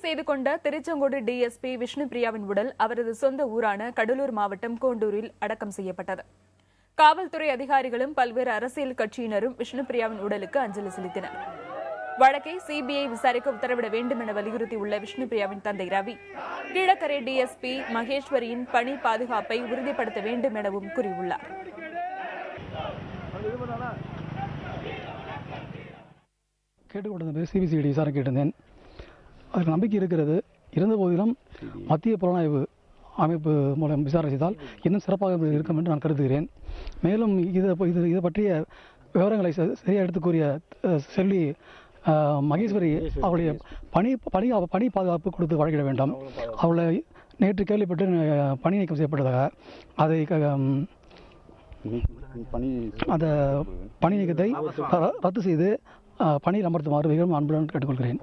செய்து கொண்ட திருச்செங்கோடு டிஎஸ்பி விஷ்ணுபிரியாவின் உடல் அவரது சொந்த ஊரான கடலூர் மாவட்டம் கோண்டூரில் அடக்கம் செய்யப்பட்டது. காவல்துறை அதிகாரிகளும் பல்வேறு அரசியல் கட்சியினரும் விஷ்ணுபிரியாவின் உடலுக்கு அஞ்சலி செலுத்தினர். வழக்கை சிபிஐ விசாரிக்க உத்தரவிட வேண்டும் என வலியுறுத்தியுள்ள விஷ்ணுபிரியாவின் தந்தை ரவி, கீழக்கரை டிஎஸ்பி மகேஸ்வரியின் பணி பாதுகாப்பை உறுதிப்படுத்த வேண்டும் எனவும் கூறியுள்ளார். கேட்டுக்கொண்ட சிபிசிஐடி விசாரணை கேட்டிருந்தேன். அதுக்கு நம்பிக்கை இருக்கிறது. இருந்த போதிலும் மத்திய புலனாய்வு அமைப்பு மூலம் விசாரணை செய்தால் இன்னும் சிறப்பாக இருக்கும் என்று நான் கருதுகிறேன். மேலும் இதை பற்றிய விவரங்களை சரியாக எடுத்து கூறிய செல்வி மகேஸ்வரி அவருடைய பணி பாதுகாப்பு கொடுத்து வழங்கிட வேண்டும். அவளை நேற்று கேள்விப்பட்டு பணி நீக்கம் செய்யப்பட்டதாக அந்த பணி நீக்கத்தை ரத்து செய்து பணியில் அமர்த்துமாறு மிகவும் அன்புடன் கேட்டுக்கொள்கிறேன்.